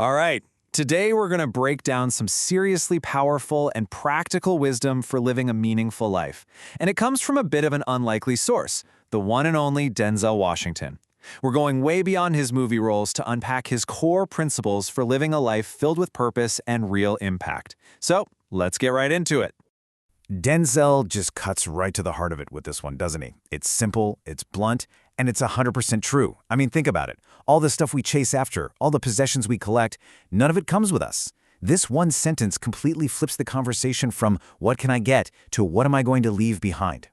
All right. Today, we're going to break down some seriously powerful and practical wisdom for living a meaningful life. And it comes from a bit of an unlikely source, the one and only Denzel Washington. We're going way beyond his movie roles to unpack his core principles for living a life filled with purpose and real impact. So, let's get right into it. Denzel just cuts right to the heart of it with this one, doesn't he? It's simple, it's blunt, and it's 100% true. I mean, think about it. All the stuff we chase after, all the possessions we collect, none of it comes with us. This one sentence completely flips the conversation from what can I get to what am I going to leave behind?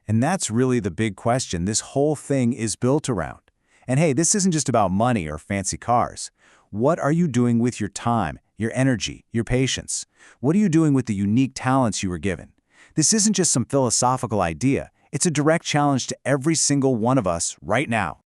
And that's really the big question this whole thing is built around. And hey, this isn't just about money or fancy cars. What are you doing with your time, your energy, your patience? What are you doing with the unique talents you were given? This isn't just some philosophical idea. It's a direct challenge to every single one of us right now.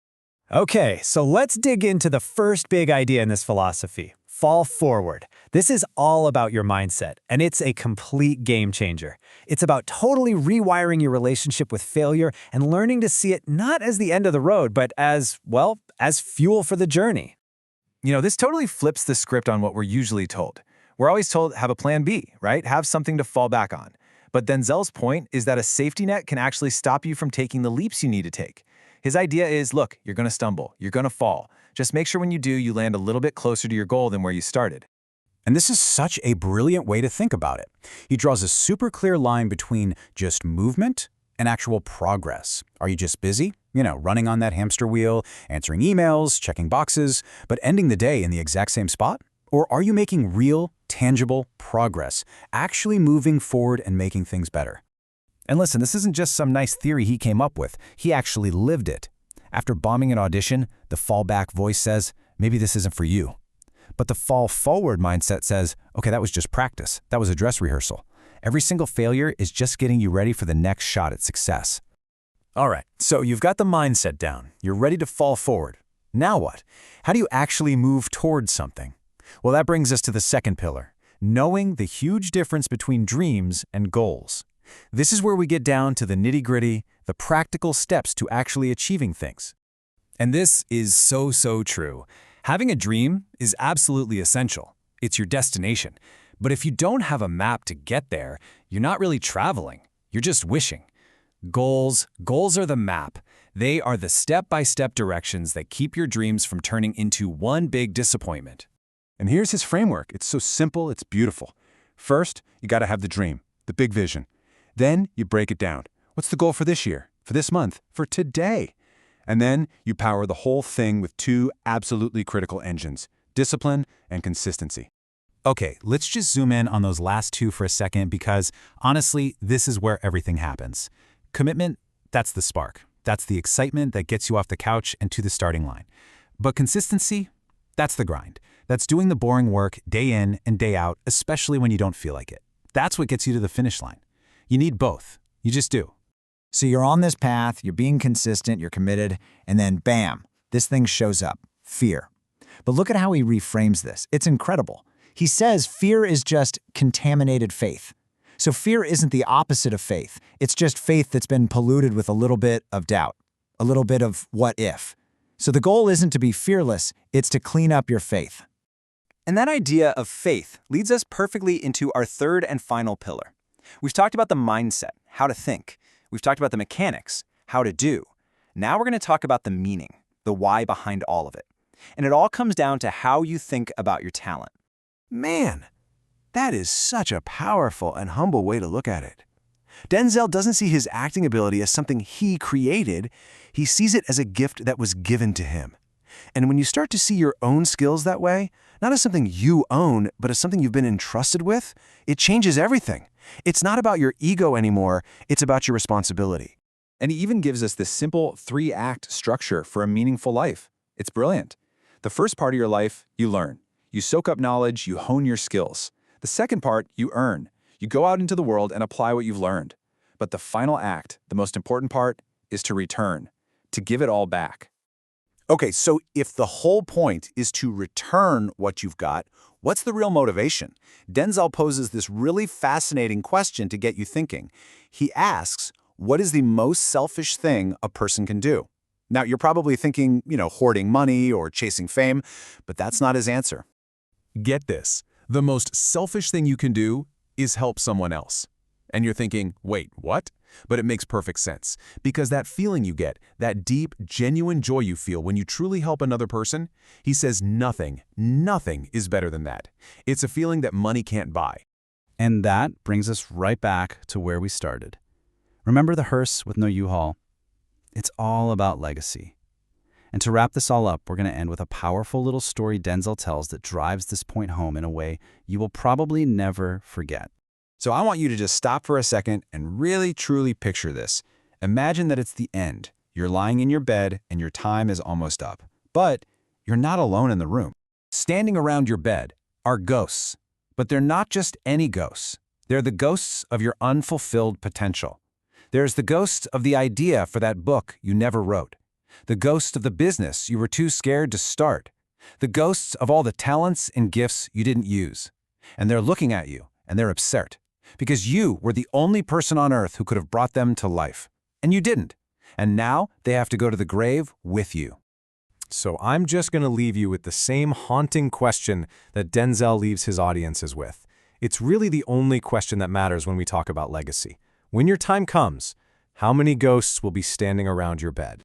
Okay, so let's dig into the first big idea in this philosophy, fall forward. This is all about your mindset, and it's a complete game changer. It's about totally rewiring your relationship with failure and learning to see it not as the end of the road, but as, well, as fuel for the journey. You know, this totally flips the script on what we're usually told. We're always told, have a plan B, right? Have something to fall back on. But Denzel's point is that a safety net can actually stop you from taking the leaps you need to take. His idea is, look, you're going to stumble, you're going to fall. Just make sure when you do, you land a little bit closer to your goal than where you started. And this is such a brilliant way to think about it. He draws a super clear line between just movement and actual progress. Are you just busy? Running on that hamster wheel, answering emails, checking boxes, but ending the day in the exact same spot? Or are you making real, tangible progress, actually moving forward and making things better? And listen, this isn't just some nice theory he came up with. He actually lived it. After bombing an audition, the fallback voice says, maybe this isn't for you. But the fall forward mindset says, okay, that was just practice. That was a dress rehearsal. Every single failure is just getting you ready for the next shot at success. All right, so you've got the mindset down. You're ready to fall forward. Now what? How do you actually move towards something? Well, that brings us to the second pillar, knowing the huge difference between dreams and goals. This is where we get down to the nitty-gritty, the practical steps to actually achieving things. And this is so true. Having a dream is absolutely essential. It's your destination. But if you don't have a map to get there, you're not really traveling. You're just wishing. Goals are the map. They are the step-by-step directions that keep your dreams from turning into one big disappointment. And here's his framework. It's so simple, it's beautiful. First, you got to have the dream, the big vision. Then you break it down. What's the goal for this year, for this month, for today? And then you power the whole thing with two absolutely critical engines, discipline and consistency. Okay, let's just zoom in on those last two for a second because, honestly, this is where everything happens. Commitment, that's the spark. That's the excitement that gets you off the couch and to the starting line. But consistency, that's the grind. That's doing the boring work day in and day out, especially when you don't feel like it. That's what gets you to the finish line. You need both. You just do. So you're on this path, you're being consistent, you're committed, and then bam, this thing shows up, fear. But look at how he reframes this. It's incredible. He says fear is just contaminated faith. So fear isn't the opposite of faith. It's just faith that's been polluted with a little bit of doubt, a little bit of what if. So the goal isn't to be fearless, it's to clean up your faith. And that idea of faith leads us perfectly into our third and final pillar. We've talked about the mindset, how to think. We've talked about the mechanics, how to do. Now we're going to talk about the meaning, the why behind all of it. And it all comes down to how you think about your talent. Man, that is such a powerful and humble way to look at it. Denzel doesn't see his acting ability as something he created. He sees it as a gift that was given to him. And when you start to see your own skills that way, not as something you own, but as something you've been entrusted with, it changes everything. It's not about your ego anymore, it's about your responsibility. And he even gives us this simple 3-act structure for a meaningful life. It's brilliant. The first part of your life, you learn. You soak up knowledge, you hone your skills. The second part, you earn. You go out into the world and apply what you've learned. But the final act, the most important part, is to return, to give it all back. Okay, so if the whole point is to return what you've got, what's the real motivation? Denzel poses this really fascinating question to get you thinking. He asks, what is the most selfish thing a person can do? Now, you're probably thinking, hoarding money or chasing fame, but that's not his answer. Get this. The most selfish thing you can do is help someone else. And you're thinking, wait, what? But it makes perfect sense. Because that feeling you get, that deep, genuine joy you feel when you truly help another person, he says nothing is better than that. It's a feeling that money can't buy. And that brings us right back to where we started. Remember the hearse with no U-Haul? It's all about legacy. And to wrap this all up, we're going to end with a powerful little story Denzel tells that drives this point home in a way you will probably never forget. So I want you to just stop for a second and really truly picture this. Imagine that it's the end. You're lying in your bed and your time is almost up. But you're not alone in the room. Standing around your bed are ghosts. But they're not just any ghosts. They're the ghosts of your unfulfilled potential. There's the ghost of the idea for that book you never wrote. The ghost of the business you were too scared to start. The ghosts of all the talents and gifts you didn't use. And they're looking at you and they're upset. Because you were the only person on earth who could have brought them to life. And you didn't. And now they have to go to the grave with you. So I'm just going to leave you with the same haunting question that Denzel leaves his audiences with. It's really the only question that matters when we talk about legacy. When your time comes, how many ghosts will be standing around your bed?